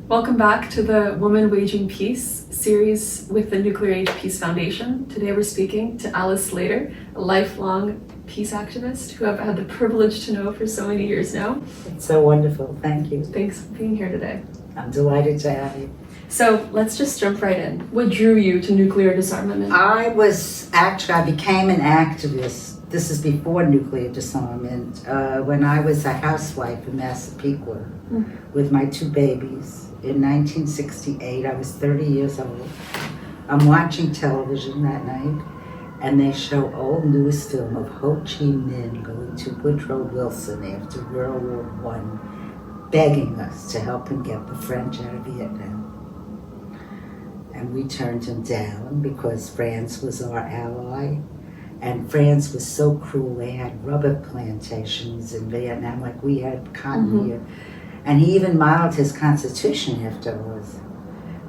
Welcome back to the Woman Waging Peace series with the Nuclear Age Peace Foundation. Today we're speaking to Alice Slater, a lifelong peace activist who I've had the privilege to know for so many years now. It's so wonderful. Thank you. Thanks for being here today. I'm delighted to have you. So let's just jump right in. What drew you to nuclear disarmament? I became an activist. This is before nuclear disarmament, when I was a housewife in Massapequa with my two babies. In 1968, I was 30 years old. I'm watching television that night, and they show old news film of Ho Chi Minh going to Woodrow Wilson after World War I, begging us to help him get the French out of Vietnam. And we turned him down because France was our ally. And France was so cruel. They had rubber plantations in Vietnam like we had cotton here. And he even modeled his constitution after ours.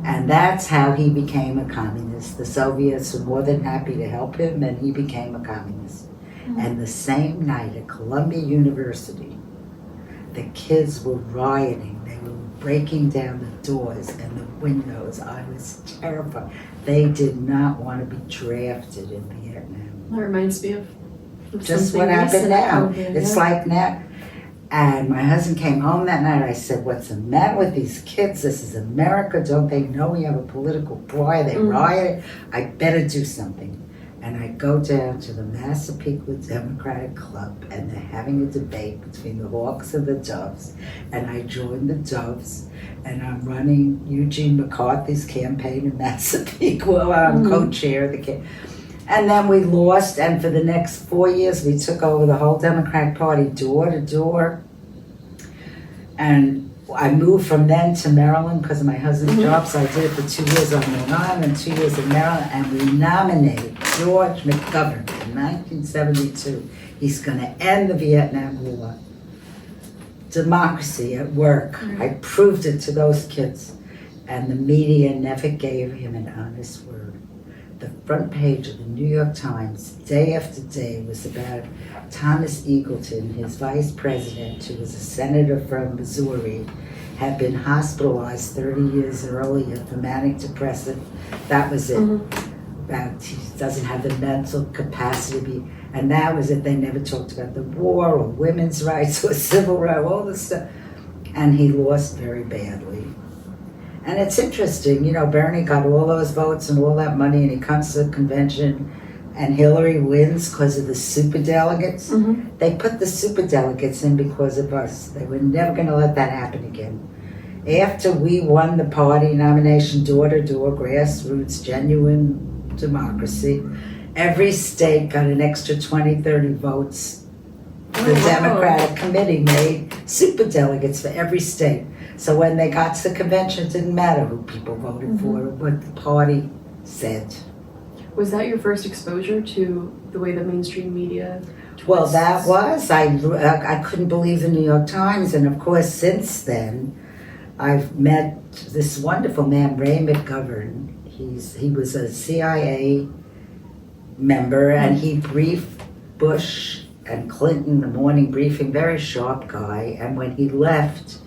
And that's how he became a communist. The Soviets were more than happy to help him, and he became a communist. And the same night at Columbia University, the kids were rioting. They were breaking down the doors and the windows. I was terrified. They did not want to be drafted in Vietnam. That reminds me of just what happened now. It's like now. And my husband came home that night. I said, "What's the matter with these kids? This is America. Don't they know we have a political prior? They rioted. I better do something." And I go down to the Massapequa Democratic Club, and they're having a debate between the Hawks and the Doves. And I joined the Doves, and I'm running Eugene McCarthy's campaign in Massapequa. I'm co-chair of the campaign. And then we lost, and for the next 4 years, we took over the whole Democratic Party door to door. And I moved from then to Maryland because of my husband's job, so I did it for 2 years on Long Island and 2 years in Maryland, and we nominated George McGovern in 1972. He's going to end the Vietnam War. Democracy at work. I proved it to those kids, and the media never gave him an honest word. The front page of the New York Times, day after day, was about Thomas Eagleton, his vice president, who was a senator from Missouri, had been hospitalized 30 years earlier for manic depressive. That was it. About he doesn't have the mental capacity to be, and that was it. They never talked about the war or women's rights or civil rights, all this stuff. And he lost very badly. And it's interesting, you know, Bernie got all those votes and all that money, and he comes to the convention, and Hillary wins because of the superdelegates. They put the superdelegates in because of us. They were never going to let that happen again. After we won the party nomination, door to door, grassroots, genuine democracy, every state got an extra 20, 30 votes. The Democratic Committee made superdelegates for every state. So when they got to the convention, it didn't matter who people voted for, what the party said. Was that your first exposure to the way the mainstream media twists? Well, that was. I couldn't believe the New York Times. And of course, since then, I've met this wonderful man, Ray McGovern. He was a CIA member, and he briefed Bush and Clinton, the morning briefing, very sharp guy. And when he left,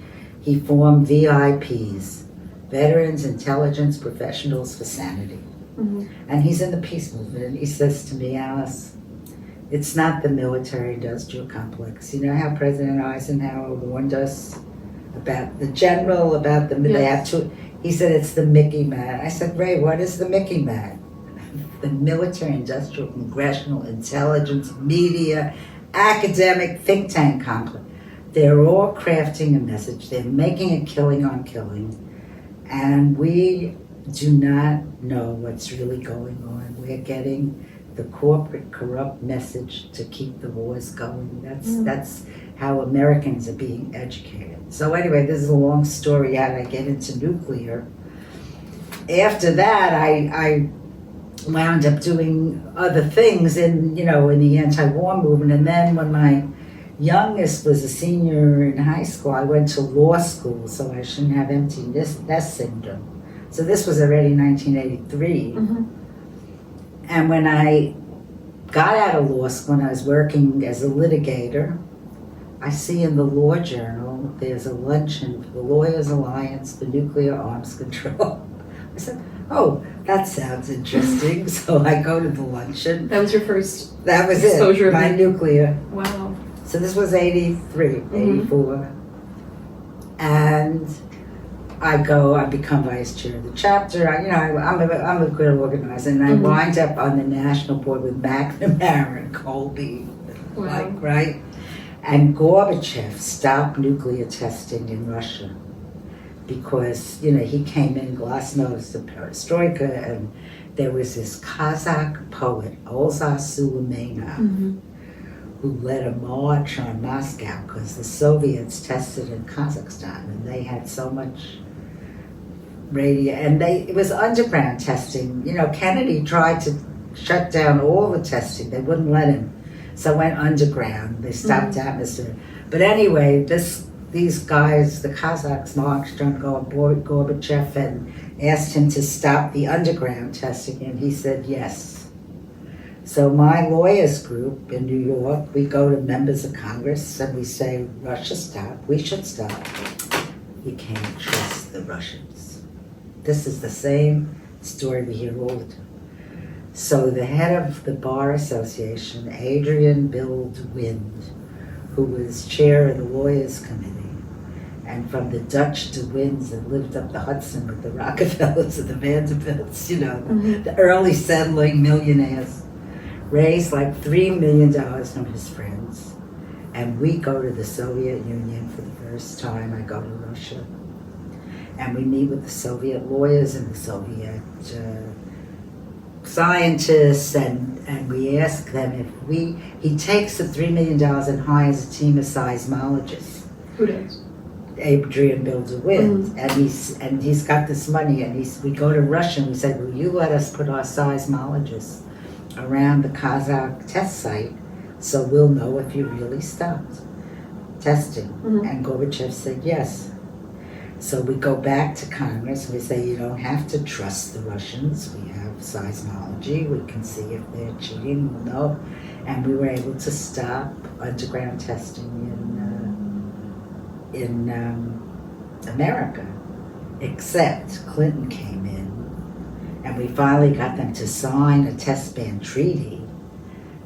he formed VIPs, Veterans Intelligence Professionals for Sanity. And he's in the peace movement. And he says to me, "Alice, it's not the military-industrial complex. You know how President Eisenhower warned us about the general, about the they have two." He said, "It's the Mickey Mag." I said, "Ray, what is the Mickey Mag?" The military-industrial, congressional, intelligence, media, academic, think tank complex. They're all crafting a message. They're making a killing on killing. And we do not know what's really going on. We're getting the corporate corrupt message to keep the wars going. That's how Americans are being educated. So anyway, this is a long story how I get into nuclear. After that, I wound up doing other things in the anti-war movement. And then when my youngest was a senior in high school, I went to law school so I shouldn't have empty nest syndrome. So this was already 1983. And when I got out of law school and I was working as a litigator, I see in the law journal now there's a luncheon for the Lawyers Alliance for Nuclear Arms Control. I said, oh, that sounds interesting. So I go to the luncheon. That was your first That was exposure it, of my nuclear. Wow. So this was 83, 84. And I become vice chair of the chapter. I'm a good organizer, and I wind up on the national board with McNamara and Colby, Wow. right? And Gorbachev stopped nuclear testing in Russia because, he came in glasnost, the perestroika, and there was this Kazakh poet, Olza Suleimanov, who led a march on Moscow because the Soviets tested in Kazakhstan, and they had so much radio, and it was underground testing. Kennedy tried to shut down all the testing. They wouldn't let him. So it went underground. They stopped atmosphere. But anyway, these guys, the Kazakhs, marched on Gorbachev and asked him to stop the underground testing, and he said yes. So my lawyers group in New York, we go to members of Congress and we say, Russia, stop. We should stop. You can't trust the Russians. This is the same story we hear all the time. So the head of the Bar Association, Adrian Bild-Wind, who was chair of the Lawyers Committee, and from the Dutch to Winds that lived up the Hudson with the Rockefellers and the Vanderbilts, the early settling millionaires, raised like $3 million from his friends. And we go to the Soviet Union for the first time. I go to Russia. And we meet with the Soviet lawyers and the Soviet scientists, and we ask them if he takes the $3 million and hires a team of seismologists. Who does? Adrian builds a wind, and he's got this money, and we go to Russia and we say, will you let us put our seismologists around the Kazakh test site so we'll know if you really stopped testing? And Gorbachev said yes. So we go back to Congress and we say, you don't have to trust the Russians. We have seismology. We can see if they're cheating. We'll know. And we were able to stop underground testing in America, except Clinton came in, and we finally got them to sign a test ban treaty,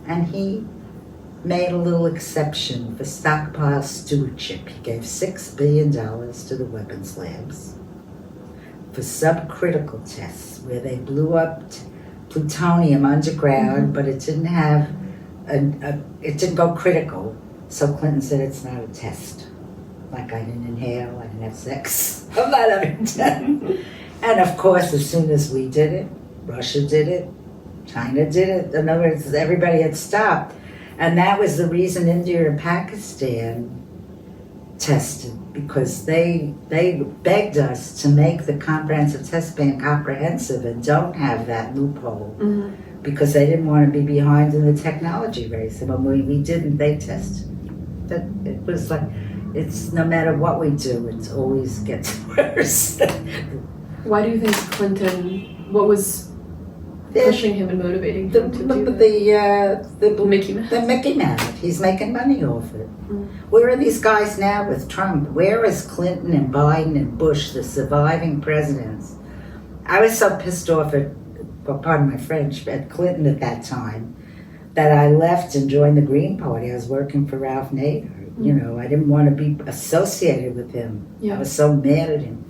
and he made a little exception for stockpile stewardship. He gave $6 billion to the weapons labs for subcritical tests, where they blew up plutonium underground, but it didn't have it didn't go critical. So Clinton said it's not a test. Like I didn't inhale, I didn't have sex. I'm not having that. And of course, as soon as we did it, Russia did it, China did it. In other words, everybody had stopped. And that was the reason India and Pakistan tested, because they begged us to make the comprehensive test ban comprehensive and don't have that loophole, because they didn't want to be behind in the technology race. And when we didn't, they tested. It was like, it's no matter what we do, it always gets worse. Why do you think Clinton, what was pushing him and motivating him to do that? The Mickey Mouse. The Mickey Mouse. He's making money off it. Where are these guys now with Trump? Where is Clinton and Biden and Bush, the surviving presidents? I was so pissed off at, well, pardon my French, at Clinton at that time, that I left and joined the Green Party. I was working for Ralph Nader. I didn't want to be associated with him. I was so mad at him.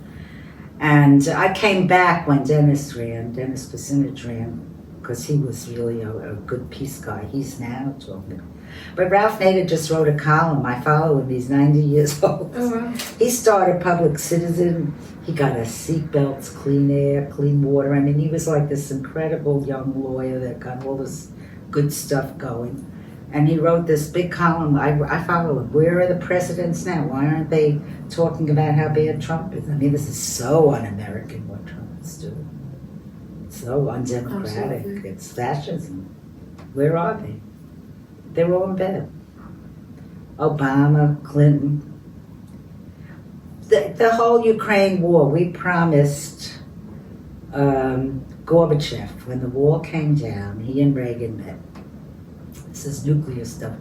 And I came back when Dennis Kucinich ran, because he was really a good peace guy. He's now talking. But Ralph Nader just wrote a column. I follow him. He's 90 years old. Oh, wow. He started Public Citizen. He got us seatbelts, clean air, clean water. I mean, he was like this incredible young lawyer that got all this good stuff going. And he wrote this big column. I follow him. Where are the presidents now? Why aren't they talking about how bad Trump is? I mean, this is so un-American what Trump is doing. It's so undemocratic. Absolutely. It's fascism. Where are they? They're all in bed. Obama, Clinton. The whole Ukraine war, we promised Gorbachev, when the wall came down, he and Reagan met. This is nuclear stuff.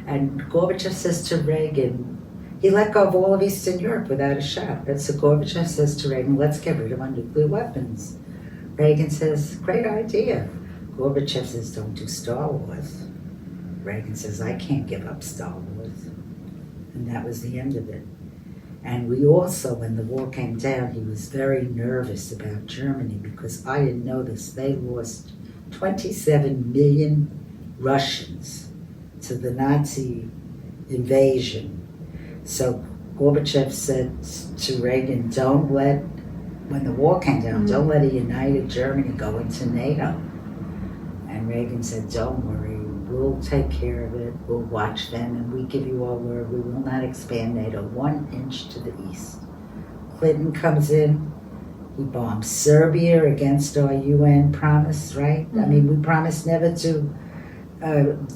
And Gorbachev says to Reagan, He let go of all of Eastern Europe without a shot. And so Gorbachev says to Reagan, let's get rid of our nuclear weapons. Reagan says, great idea. Gorbachev says, don't do Star Wars. Reagan says, I can't give up Star Wars. And that was the end of it. And we also, when the war came down, he was very nervous about Germany because I didn't know this. They lost 27 million Russians to the Nazi invasion. So Gorbachev said to Reagan, don't let, when the war came down, don't let a united Germany go into NATO. And Reagan said, don't worry, we'll take care of it, we'll watch them, and we give you our word, we will not expand NATO 1 inch to the east. Clinton comes in, he bombs Serbia against our UN promise, right? I mean, we promised never to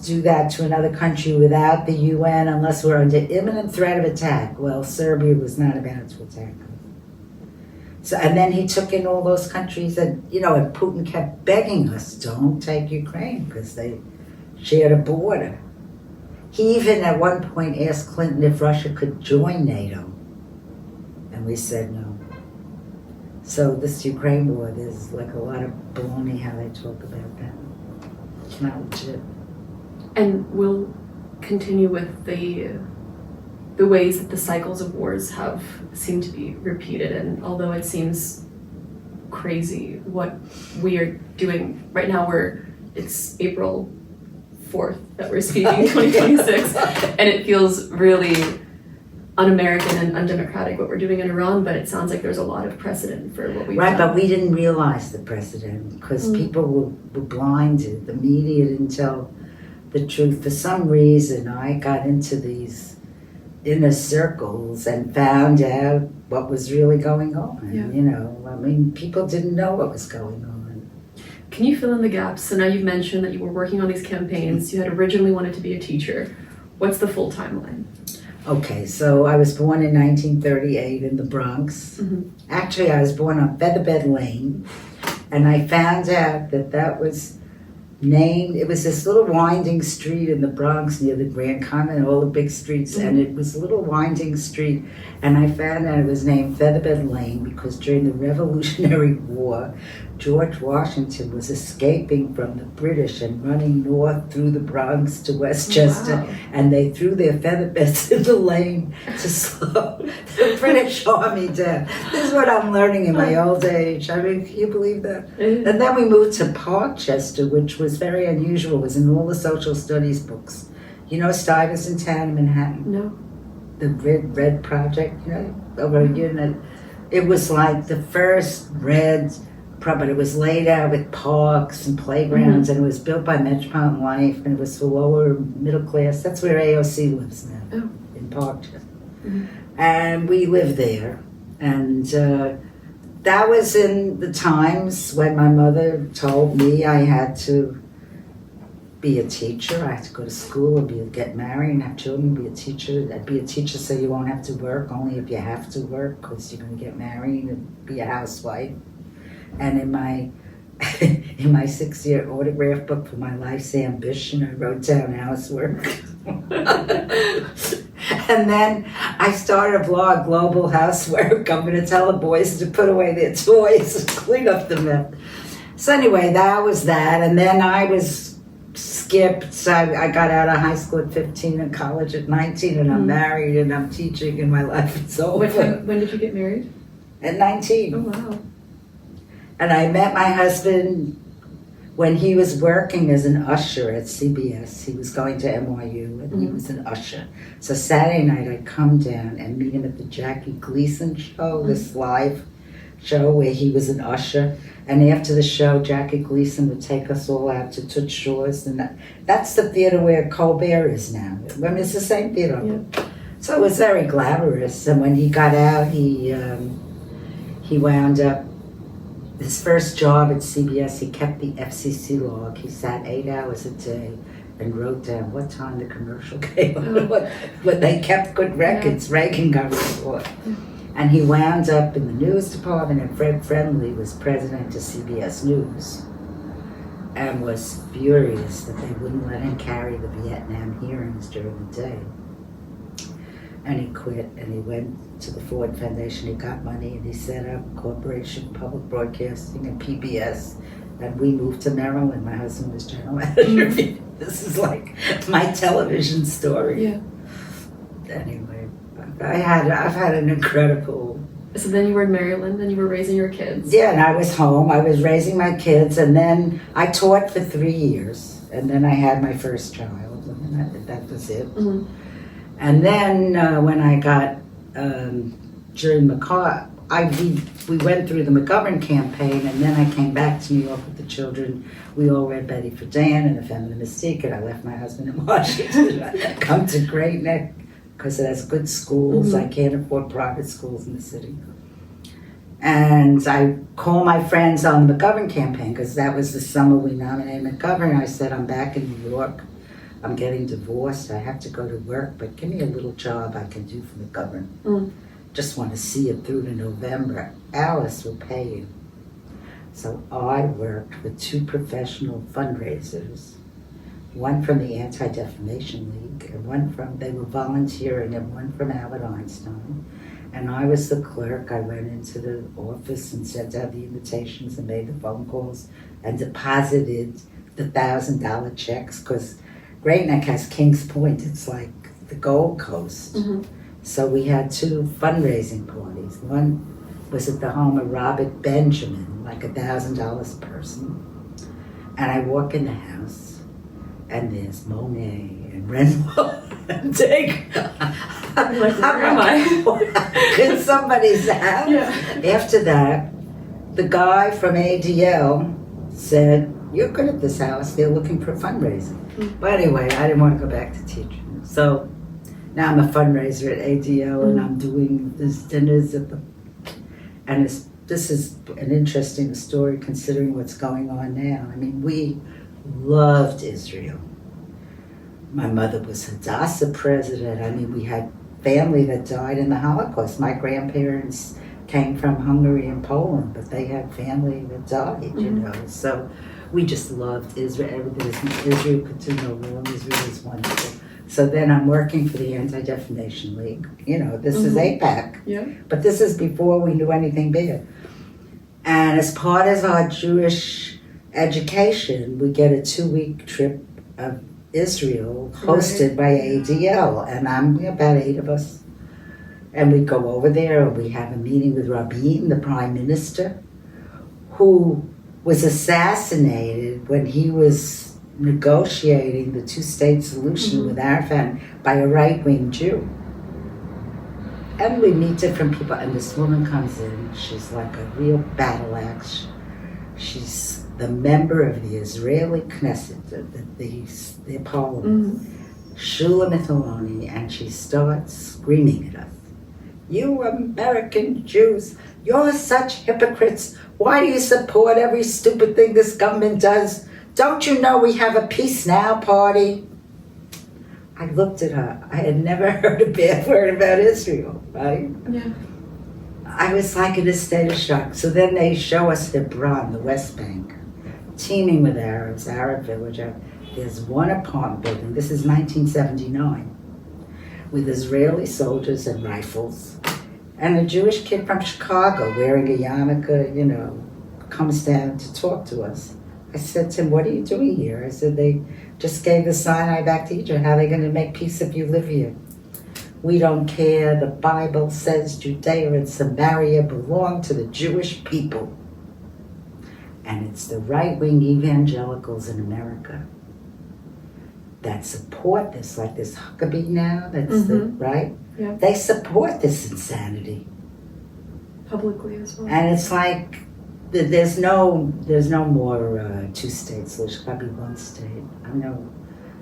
do that to another country without the UN unless we're under imminent threat of attack. Well, Serbia was not about to attack us. So, and then he took in all those countries and, and Putin kept begging us, don't take Ukraine because they shared a border. He even at one point asked Clinton if Russia could join NATO. And we said no. So this Ukraine war, there's like a lot of baloney how they talk about that. It's not legit. And we'll continue with the ways that the cycles of wars have seemed to be repeated. And although it seems crazy what we are doing right now, it's April 4th that we're speaking, 2026, and it feels really un-American and undemocratic what we're doing in Iran, but it sounds like there's a lot of precedent for what we've done. Right, but we didn't realize the precedent because people were blinded. The media didn't tell the truth. For some reason, I got into these inner circles and found out what was really going on. Yeah. I mean, people didn't know what was going on. Can you fill in the gaps? So now you've mentioned that you were working on these campaigns. You had originally wanted to be a teacher. What's the full timeline? Okay, so I was born in 1938 in the Bronx. Actually, I was born on Featherbed Lane, and I found out that was named, it was this little winding street in the Bronx near the Grand Common, all the big streets, and it was a little winding street, and I found out it was named Featherbed Lane because during the Revolutionary War, George Washington was escaping from the British and running north through the Bronx to Westchester, and they threw their feather beds in the lane to slow the British army down. This is what I'm learning in my old age. I mean, can you believe that? And then we moved to Parkchester, which was very unusual. It was in all the social studies books. You know Stuyvesant Town in Manhattan? No. The Red Project, over here. It was like the first red, but it was laid out with parks and playgrounds, and it was built by Metropolitan Life, and it was for lower middle class. That's where AOC lives now, in Parkchester. And we lived there, and that was in the times when my mother told me I had to be a teacher. I had to go to school and get married and have children, be a teacher. I'd be a teacher so you won't have to work, only if you have to work, because you're going to get married and be a housewife. And in my 6-year autograph book for my life's ambition, I wrote down housework. And then I started a blog, Global Housework. I'm going to tell the boys to put away their toys and clean up the mess. So anyway, that was that. And then I was skipped. So I got out of high school at 15 and college at 19, and I'm married and I'm teaching and my life is over. When did you get married? At 19. Oh, wow. And I met my husband when he was working as an usher at CBS. He was going to NYU and he was an usher. So Saturday night I'd come down and meet him at the Jackie Gleason show, this live show where he was an usher. And after the show, Jackie Gleason would take us all out to Toots Shor's. And that's the theater where Colbert is now. I mean, it's the same theater. Yeah. So it was very glamorous. And when he got out, he wound up, his first job at CBS, he kept the FCC log. He sat 8 hours a day and wrote down what time the commercial came on. But they kept good records. Reagan got report. And he wound up in the news department, and Fred Friendly was president of CBS News and was furious that they wouldn't let him carry the Vietnam hearings during the day. And he quit and he went to the Ford Foundation. He got money and he set up Corporation Public Broadcasting and PBS. And we moved to Maryland. My husband was general manager. This is like my television story. Yeah. Anyway, I've had an incredible. So then you were in Maryland and you were raising your kids. Yeah, and I was home. I was raising my kids, and then I taught for 3 years, and then I had my first child, and that was it. Mm-hmm. And then when I got during we went through the McGovern campaign, and then I came back to New York with the children. We all read Betty Friedan and The Feminine Mystique, and I left my husband in Washington. I come to Great Neck because it has good schools. Mm-hmm. I can't afford private schools in the city. And I called my friends on the McGovern campaign because that was the summer we nominated McGovern. I said, I'm back in New York. I'm getting divorced. I have to go to work, but give me a little job I can do for McGovern. Mm. Just want to see it through to November. Alice will pay you. So I worked with 2 professional fundraisers, one from the Anti-Defamation League, and they were volunteering, and one from Albert Einstein. And I was the clerk. I went into the office and sent out the invitations and made the phone calls and deposited the $1,000 checks, because Great Neck has Kings Point. It's like the Gold Coast. Mm-hmm. So we had 2 fundraising parties. One was at the home of Robert Benjamin, like $1,000 a person. And I walk in the house, and there's Monet and Renoir and Degas. I'm like, where am I? In somebody's house. Yeah. After that, the guy from ADL said, you're good at this house, they're looking for fundraising. Mm. But anyway, I didn't want to go back to teaching. So now I'm a fundraiser at ADL, and I'm doing these dinners at and this is an interesting story considering what's going on now. I mean, we loved Israel. My mother was Hadassah president. I mean, we had family that died in the Holocaust. My grandparents came from Hungary and Poland, but they had family that died, you know. So we just loved Israel. Israel could do no wrong. Israel was wonderful. So then I'm working for the Anti-Defamation League. You know, this is AIPAC. Yeah. But this is before we knew anything bad. And as part of our Jewish education, we get a 2-week trip of Israel hosted by ADL. And I'm about 8 of us. And we go over there and we have a meeting with Rabin, the prime minister, who was assassinated when he was negotiating the 2-state solution with Arafat by a right-wing Jew. And we meet different people, and this woman comes in. She's like a real battle axe. She's the member of the Israeli Knesset, the parliament, Shulamith Aloni, and she starts screaming at us. You American Jews, you're such hypocrites. Why do you support every stupid thing this government does? Don't you know we have a Peace Now party? I looked at her. I had never heard a bad word about Israel, right? Yeah. I was like in a state of shock. So then they show us Hebron, the West Bank, teeming with Arabs, Arab village. There's one apartment building. This is 1979, with Israeli soldiers and rifles. And a Jewish kid from Chicago wearing a yarmulke, you know, comes down to talk to us. I said to him, what are you doing here? I said, they just gave the Sinai back to Egypt. How are they going to make peace if you live here? We don't care. The Bible says Judea and Samaria belong to the Jewish people. And it's the right-wing evangelicals in America that support this, like this Huckabee now, that's the, right? Yeah. They support this insanity. Publicly as well. And it's like, there's no more 2-state solution. It's got to be 1 state. I know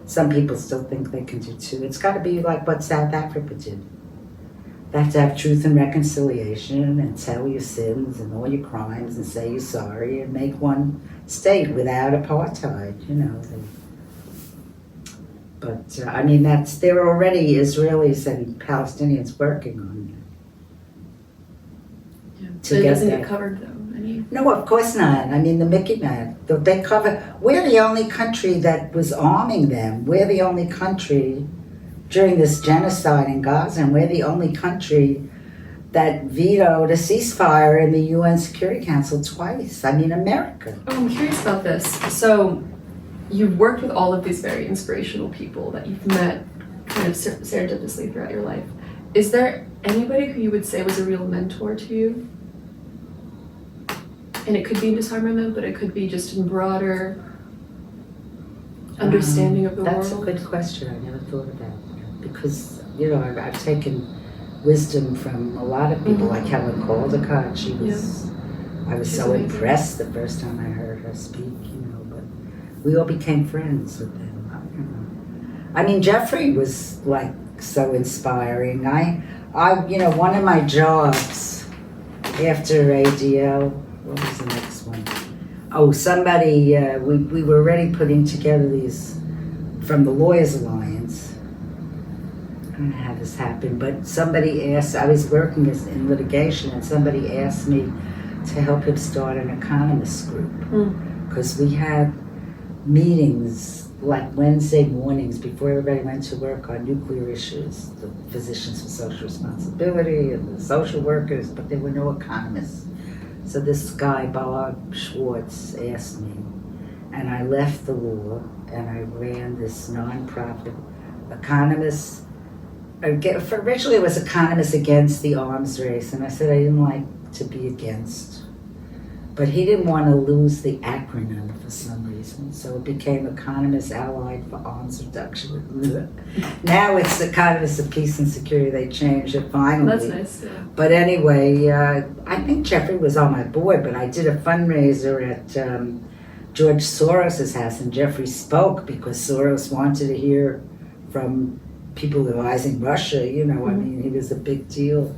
some people still think they can do 2. It's got to be like what South Africa did. They have to have truth and reconciliation and tell your sins and all your crimes and say you're sorry and make 1 state without apartheid, you know. But, I mean, there are already Israelis and Palestinians working on it. Yeah. To So it get doesn't that. get covered though. No, of course not. I mean, the Mickey Man, they cover. We're the only country that was arming them. We're the only country during this genocide in Gaza, and we're the only country that vetoed a ceasefire in the UN Security Council twice. I mean, America. Oh, I'm curious about this. So, you've worked with all of these very inspirational people that you've met kind of serendipitously throughout your life. Is there anybody who you would say was a real mentor to you? And it could be in disarmament, but it could be just in broader understanding of the That's world. a good question. I never thought about that. Because, I've taken wisdom from a lot of people, like Helen Caldicott. I was She's so amazing. impressed the first time I heard her speak, but we all became friends with them. I mean, Jeffrey was like so inspiring. One of my jobs after ADL, what was the next one? Oh, somebody, we were already putting together these from the Lawyers Alliance. I don't know how this happened, but somebody asked, I was working in litigation, and somebody asked me to help him start an economist group. Because we had meetings like Wednesday mornings before everybody went to work on nuclear issues, the physicians for social responsibility and the social workers, but there were no economists. So this guy, Bob Schwartz, asked me, and I left the law and I ran this nonprofit economists. Originally it was Economists Against the Arms Race, and I said I didn't like to be against. But he didn't want to lose the acronym for some reason, so it became Economists Allied for Arms Reduction. Now it's Economists of Peace and Security. They changed it finally. That's nice. Yeah. But anyway, I think Jeffrey was on my board, but I did a fundraiser at George Soros's house, and Jeffrey spoke because Soros wanted to hear from people advising Russia, I mean, he was a big deal.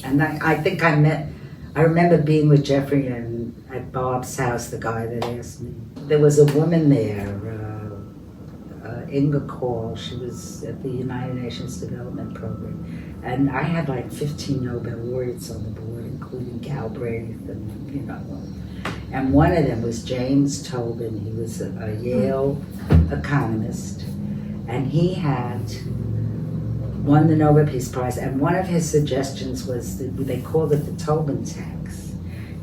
And I remember being with Jeffrey at Bob's house, the guy that asked me. There was a woman there, Inga Call. She was at the United Nations Development Program. And I had like 15 Nobel laureates on the board, including Galbraith and one of them was James Tobin. He was a Yale economist, and he had won the Nobel Peace Prize, and one of his suggestions was they called it the Tobin tax.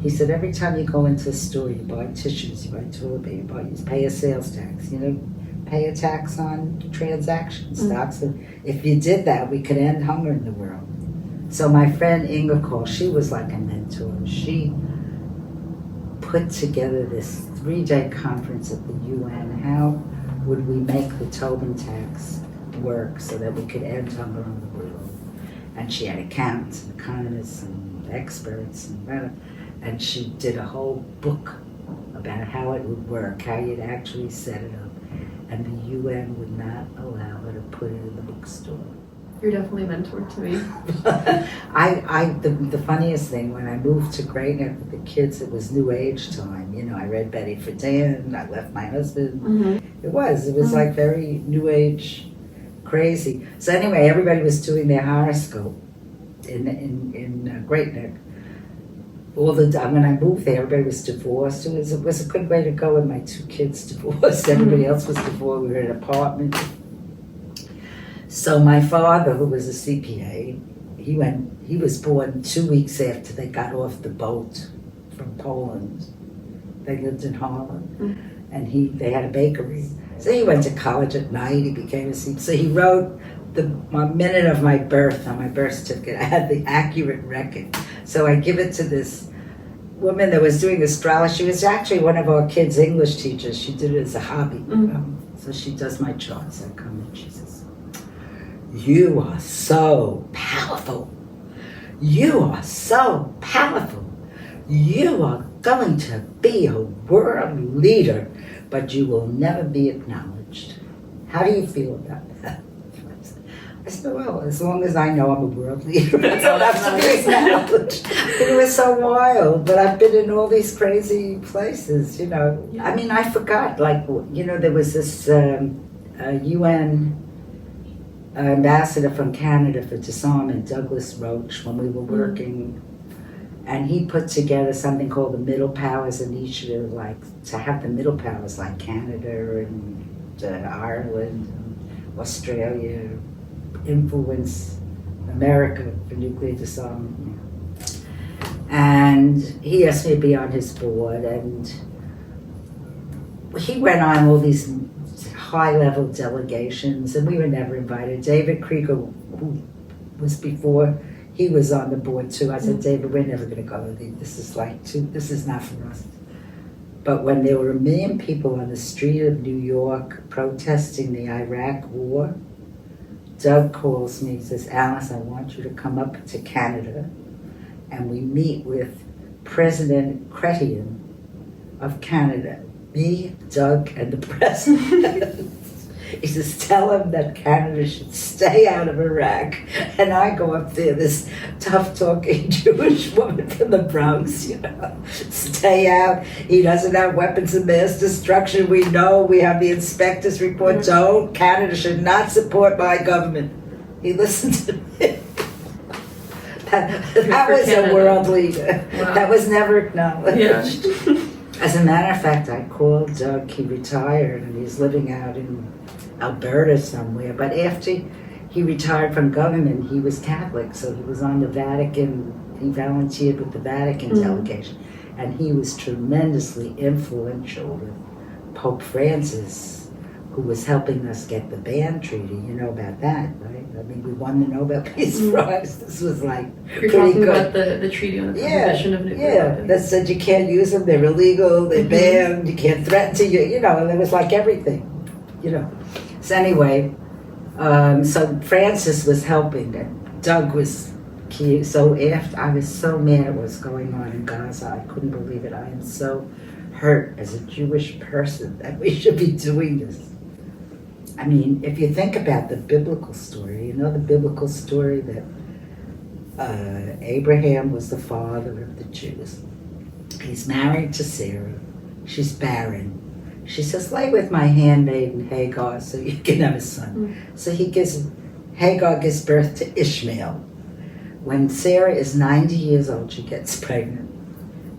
He said every time you go into a store, you buy tissues, you buy toilet paper, you pay a sales tax, pay a tax on transactions, stocks. If you did that, we could end hunger in the world. So my friend Inga Call, she was like a mentor. She put together this 3-day conference at the UN. How would we make the Tobin tax work so that we could end hunger in the world? And she had accountants and economists and experts and she did a whole book about how it would work, how you'd actually set it up, and the UN would not allow her to put it in the bookstore. You're definitely a mentor to me. The funniest thing, when I moved to Great Neck with the kids, it was New Age time. I read Betty Friedan, I left my husband. It was like very New Age crazy. So anyway, everybody was doing their horoscope in Great Neck. All the time when I moved there, everybody was divorced. It was a good way to go with my 2 kids divorced. Everybody else was divorced. We were in an apartment. So my father, who was a CPA, he was born 2 weeks after they got off the boat from Poland. They lived in Holland, and they had a bakery. So he went to college at night. He became a CPA. So he wrote my minute of my birth on my birth certificate. I had the accurate record. So I give it to this woman that was doing astrology. She was actually one of our kids' English teachers. She did it as a hobby. So she does my charts. I come and she says, "You are so powerful. You are so powerful. You are going to be a world leader, but you will never be acknowledged. How do you feel about that?" I said, "Well, as long as I know I'm a world leader, I don't have to be acknowledged." It was so wild, but I've been in all these crazy places, I mean, I forgot, there was this UN ambassador from Canada for disarmament, Douglas Roach, when we were working, and he put together something called the Middle Powers Initiative, to have the middle powers like Canada and Ireland, and Australia, influence America for nuclear disarmament. And he asked me to be on his board, and he went on all these high-level delegations, and we were never invited. David Krieger, who was before, he was on the board too. I said, David, we're never going to go. This is not for us. But when there were 1 million people on the street of New York protesting the Iraq war, Doug calls me and says, Alice, I want you to come up to Canada, and we meet with President Chrétien of Canada. Me, Doug, and the president. He says, tell him that Canada should stay out of Iraq. And I go up there, this tough-talking Jewish woman from the Bronx, stay out. He doesn't have weapons of mass destruction. We know, we have the inspector's report. Don't, Canada should not support my government. He listened to me. That was Canada. A world leader. Wow. That was never acknowledged. Yeah. As a matter of fact, I called Doug. He retired, and he's living out in Alberta somewhere. But after he retired from government, he was Catholic, so he was on the Vatican. He volunteered with the Vatican delegation, and he was tremendously influential with Pope Francis, who was helping us get the ban treaty. You know about that, right? I mean, we won the Nobel Peace Prize. This was like You're pretty talking good. about the treaty on the prohibition of nuclear Yeah, weapons. that said you can't use them, they're illegal, they're banned, you can't threaten to and it was like everything, So anyway, so Francis was helping, and Doug was key. So after, I was so mad at what's going on in Gaza, I couldn't believe it. I am so hurt as a Jewish person that we should be doing this. I mean, if you think about the biblical story, the biblical story that Abraham was the father of the Jews. He's married to Sarah. She's barren. She says, lay with my handmaiden Hagar so you can have a son. So Hagar gives birth to Ishmael. When Sarah is 90 years old, she gets pregnant.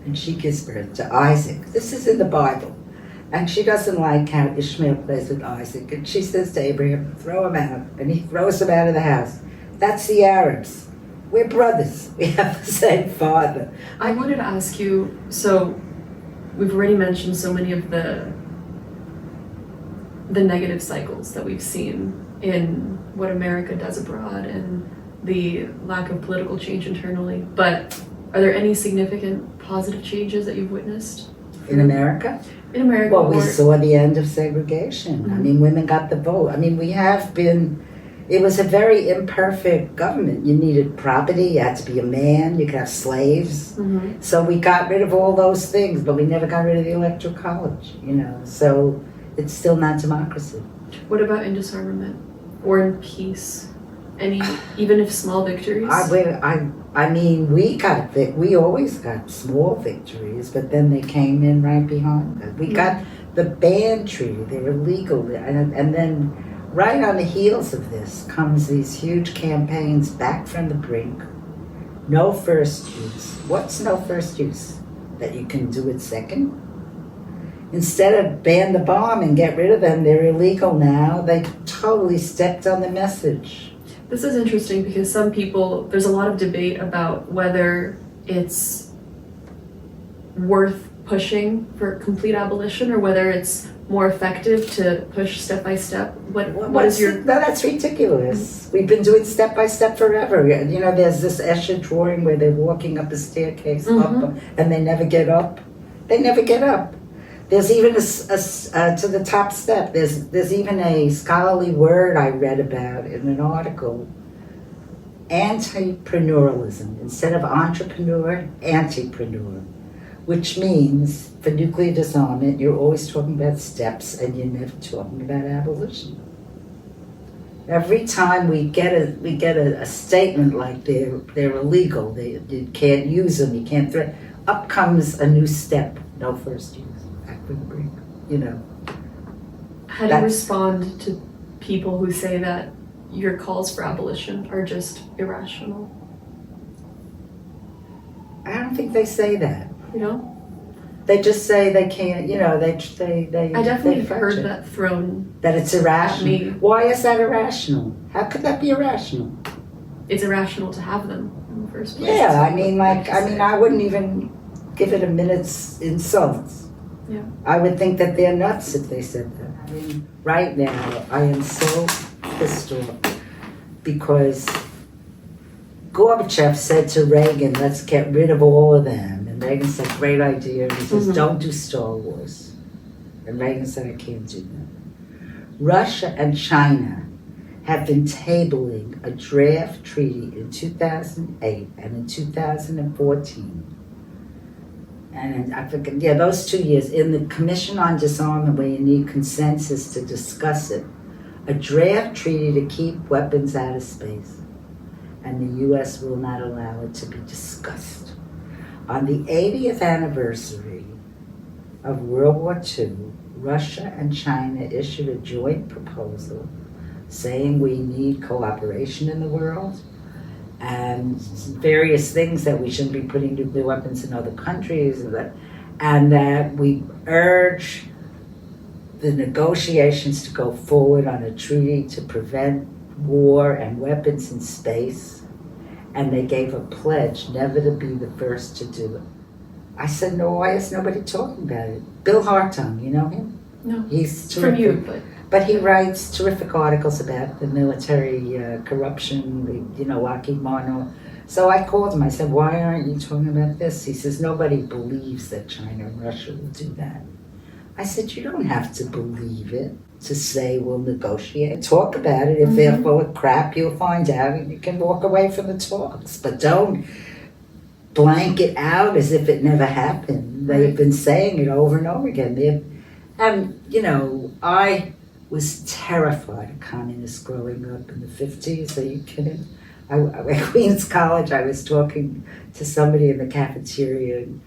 And she gives birth to Isaac. This is in the Bible. And she doesn't like how Ishmael plays with Isaac. And she says to Abraham, throw him out. And he throws him out of the house. That's the Arabs. We're brothers. We have the same father. I wanted to ask you, so we've already mentioned so many of the negative cycles that we've seen in what America does abroad and the lack of political change internally, but are there any significant positive changes that you've witnessed? In America? In America. Well, we saw the end of segregation. I mean, women got the vote. I mean, it was a very imperfect government. You needed property, you had to be a man, you could have slaves. So we got rid of all those things, but we never got rid of the Electoral College, so it's still not democracy. What about in disarmament or in peace? Any, even if small victories? I mean, we always got small victories, but then they came in right behind us. We got the ban treaty, they were legal, and then right on the heels of this comes these huge campaigns back from the brink. No first use. What's no first use? That you can do it second? Instead of ban the bomb and get rid of them, they're illegal now. They totally stepped on the message. This is interesting because some people, there's a lot of debate about whether it's worth pushing for complete abolition or whether it's more effective to push step by step. What is your... No, that's ridiculous. We've been doing step by step forever. There's this Escher drawing where they're walking up a staircase up and they never get up. They never get up. There's even to the top step. There's even a scholarly word I read about in an article. Antipreneurialism. Instead of entrepreneur, antipreneur. Which means for nuclear disarmament, you're always talking about steps and you're never talking about abolition. Every time we get a statement like they're illegal, you can't use them, you can't threaten. Up comes a new step. No first use. How do you respond to people who say that your calls for abolition are just irrational? I don't think they say that. They just say they can't, they I definitely they heard fudge it. that thrown That it's irrational. at me. Why is that irrational? How could that be irrational? It's irrational to have them in the first place. Yeah, That's I mean, what I wouldn't even give it a minute's insult. Yeah. I would think that they're nuts if they said that. I mean, right now, I am so pissed off because Gorbachev said to Reagan, let's get rid of all of them. And Reagan said, great idea. And he says, don't do Star Wars. And Reagan said, I can't do that. Russia and China have been tabling a draft treaty in 2008 and in 2014. And I forget, those 2 years, in the Commission on Disarmament, where you need consensus to discuss it, a draft treaty to keep weapons out of space. And the U.S. will not allow it to be discussed. On the 80th anniversary of World War II, Russia and China issued a joint proposal saying we need cooperation in the world and various things that we shouldn't be putting nuclear weapons in other countries, and that we urge the negotiations to go forward on a treaty to prevent war and weapons in space, and they gave a pledge never to be the first to do it. I said, no, why is nobody talking about it? Bill Hartung, you know him? No. He's terrific. From you, But he writes terrific articles about the military corruption, Lockheed Martin. So I called him. I said, why aren't you talking about this? He says, nobody believes that China and Russia will do that. I said, you don't have to believe it to say we'll negotiate. Talk about it. If they're full of crap, you'll find out and you can walk away from the talks. But don't blank it out as if it never happened. They've been saying it over and over again. I was terrified of communists growing up in the 50s. Are you kidding? At Queens College, I was talking to somebody in the cafeteria, and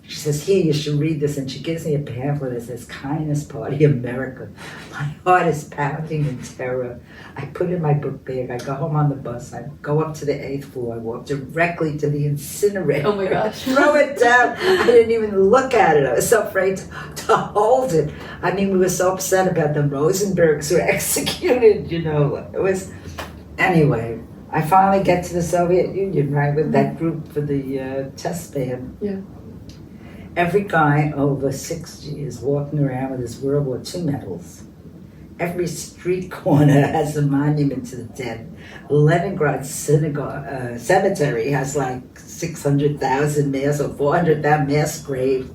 she says, here, you should read this. And she gives me a pamphlet that says, Communist Party America. My heart is pounding in terror. I put in my book bag. I go home on the bus. I go up to the 8th floor. I walk directly to the incinerator. Oh my gosh. Throw it down. I didn't even look at it. I was so afraid to hold it. I mean, we were so upset about the Rosenbergs who were executed, It was, anyway. I finally get to the Soviet Union, right, with that group for the test ban. Yeah. Every guy over 60 is walking around with his World War II medals. Every street corner has a monument to the dead. Leningrad cemetery has like 600,000 mass or 400,000 mass graves.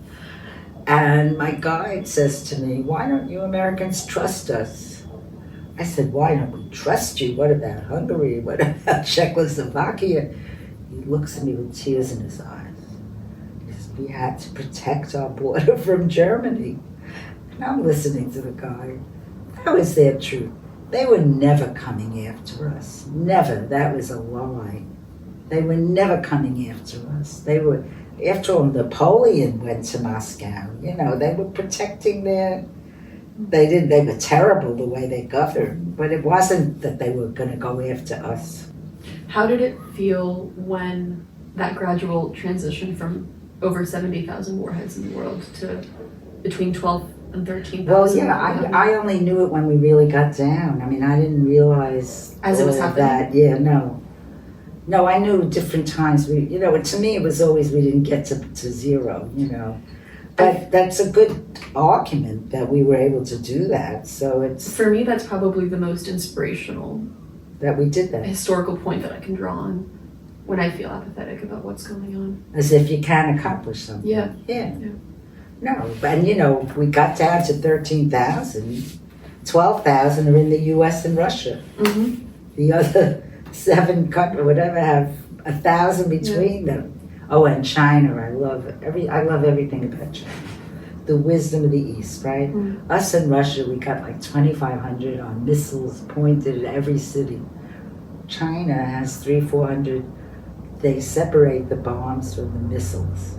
And my guide says to me, why don't you Americans trust us? I said, why don't we trust you? What about Hungary? What about Czechoslovakia? He looks at me with tears in his eyes. He says, we had to protect our border from Germany. And I'm listening to the guy. That was their truth. They were never coming after us. Never. That was a lie. They were never coming after us. They were, after all, Napoleon went to Moscow. They were protecting they were terrible the way they governed, but it wasn't that they were going to go after us. How did it feel when that gradual transition from over 70,000 warheads in the world to between 12 and 13,000? Well, I only knew it when we really got down. I mean, I didn't realize as it was happening. That. Yeah, no, I knew different times. To me, it was always we didn't get to zero. But that's a good argument that we were able to do that. So it's for me, that's probably the most inspirational that we did that historical point that I can draw on when I feel apathetic about what's going on. As if you can accomplish something. Yeah. No, and we got down to 13,000. 12,000 are in the U.S. and Russia. Mm-hmm. The other 7 countries, whatever, have 1,000 between them. Oh, and China, I love everything about China. The wisdom of the East, right? Mm. Us in Russia, we got like 2,500 on missiles pointed at every city. China has 300-400. They separate the bombs from the missiles.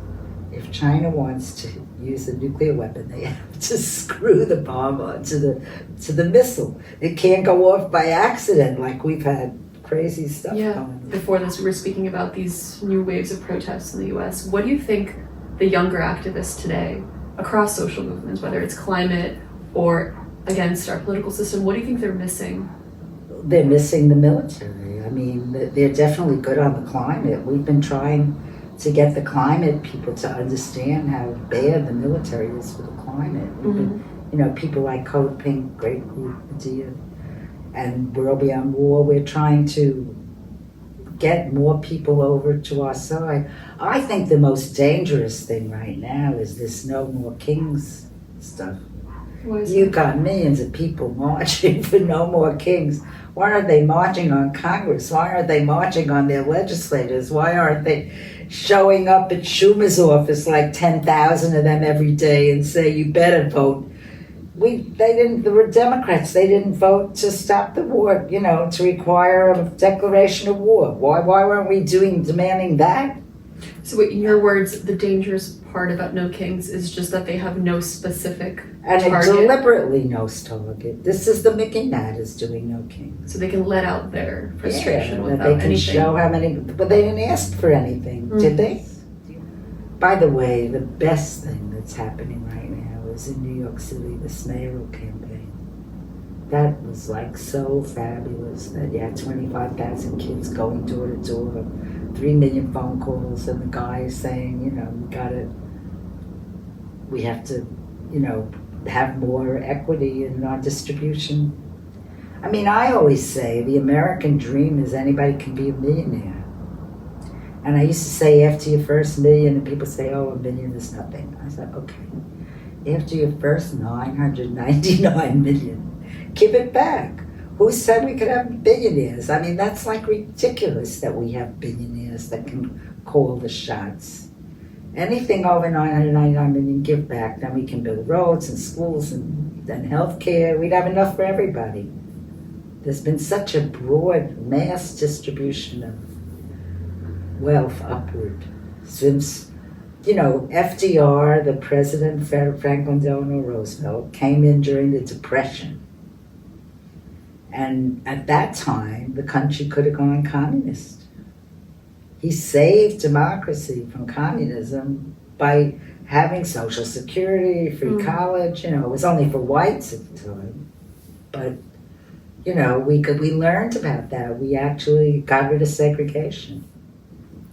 If China wants to use a nuclear weapon, they have to screw the bomb onto the missile. It can't go off by accident like we've had crazy stuff going on. Before this, we were speaking about these new waves of protests in the U.S. What do you think the younger activists today across social movements, whether it's climate or against our political system, what do you think they're missing? They're missing the military. I mean, they're definitely good on the climate. We've been trying to get the climate people to understand how bad the military is for the climate. You know, people like Code Pink, great group, Adia, and World Beyond War, we're trying to get more people over to our side. I think the most dangerous thing right now is this No More Kings stuff. You got millions of people marching for No More Kings. Why aren't they marching on Congress? Why aren't they marching on their legislators? Why aren't they showing up at Schumer's office, like 10,000 of them every day, and say, you better vote? They were Democrats. They didn't vote to stop the war, you know, to require a declaration of war. Why weren't we demanding that? So in your words, the dangerous part about No Kings is just that they have no specific and target. And deliberately no target. This is the Mickey Matters doing No Kings. So they can let out their frustration without they can anything. Show how many, but they didn't ask for anything, did they? By the way, the best thing that's happening right now is in New York City, the mayoral campaign. That was like so fabulous that you had 25,000 kids going door to door, 3 million phone calls, and the guy saying, you know, we have to, you know, have more equity in our distribution. I mean, I always say the American dream is anybody can be a millionaire. And I used to say after your first million, and people say, oh, a million is nothing. I said, okay, after your first 999 million, give it back. Who said we could have billionaires? I mean, that's like ridiculous that we have billionaires that can call the shots. Anything over 999 million, give back. Then we can build roads and schools and health care. We'd have enough for everybody. There's been such a broad mass distribution of wealth upward since, you know, FDR, the president, Franklin Delano Roosevelt, came in during the Depression. And at that time, the country could have gone communist. He saved democracy from communism by having Social Security, free college. You know, it was only for whites at the time. But, you know, we learned about that. We actually got rid of segregation.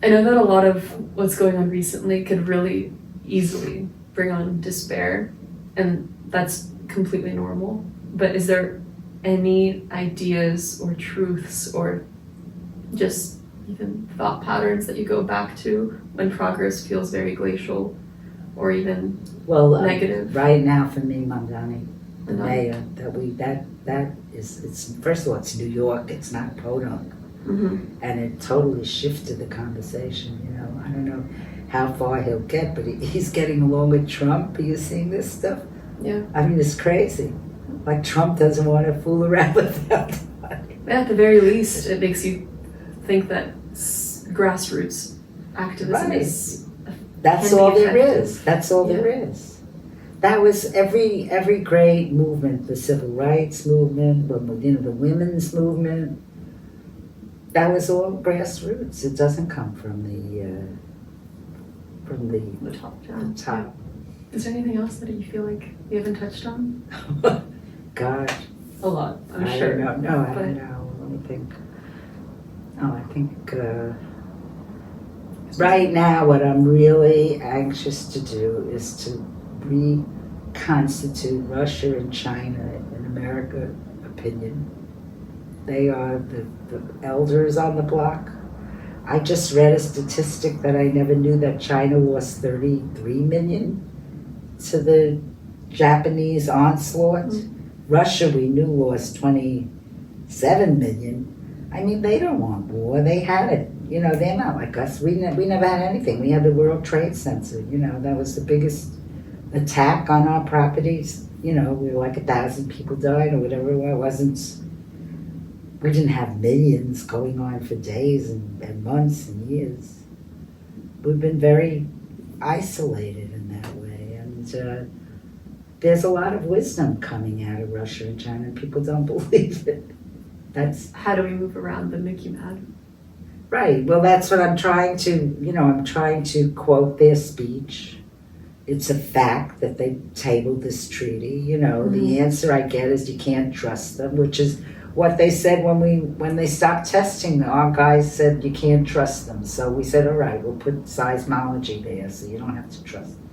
I know that a lot of what's going on recently could really easily bring on despair, and that's completely normal. But is there any ideas or truths or just even thought patterns that you go back to when progress feels very glacial or even negative? Right now for me, Mamdani, the mayor, that is, it's, first of all, it's New York, it's not Podunk. And it totally shifted the conversation, you know. I don't know how far he'll get, but he's getting along with Trump. Are you seeing this stuff? Yeah. I mean, it's crazy. Like, Trump doesn't want to fool around with that. At the very least, it makes you think that grassroots activism is... That's all there is. That's all there is. That was every great movement, the civil rights movement, you know, the women's movement. That was all grassroots. It doesn't come from the top down. Top. Yeah. Is there anything else that you feel like you haven't touched on? Gosh. A lot, I'm sure. I don't know. Let me think. Oh, I think right now what I'm really anxious to do is to reconstitute Russia and China in America opinion. They are the elders on the block. I just read a statistic that I never knew, that China lost 33 million to the Japanese onslaught. Russia, we knew, lost 27 million. I mean, they don't want war. They had it. You know, they're not like us. We never had anything. We had the World Trade Center. You know, that was the biggest attack on our properties. You know, we were like 1,000 people died or whatever. It wasn't. We didn't have millions going on for days and months and years. We've been very isolated in that way. And there's a lot of wisdom coming out of Russia and China, and people don't believe it. That's how do we move around the Mickey Mad? Right. Well, that's what I'm trying to, I'm trying to quote their speech. It's a fact that they tabled this treaty. The answer I get is you can't trust them, which is what they said when they stopped testing. Our guys said you can't trust them. So we said, all right, we'll put seismology there so you don't have to trust them.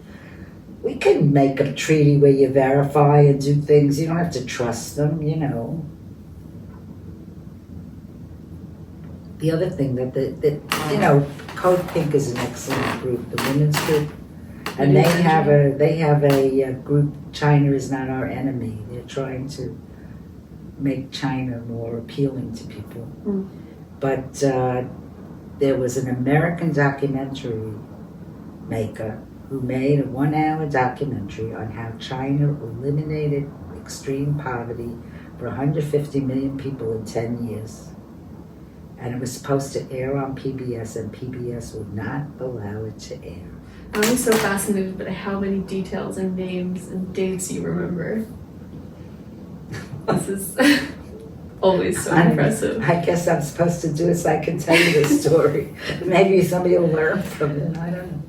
We can make a treaty where you verify and do things. You don't have to trust them, The other thing that Code Pink is an excellent group, the women's group, and they have a group. China is not our enemy. They're trying to make China more appealing to people. But there was an American documentary maker who made a 1-hour documentary on how China eliminated extreme poverty for 150 million people in 10 years. And it was supposed to air on PBS, and PBS would not allow it to air. I'm always so fascinated by how many details and names and dates you remember. This is always so impressive. I guess I'm supposed to do it so I can tell you this story. Maybe somebody will learn from it. I don't know.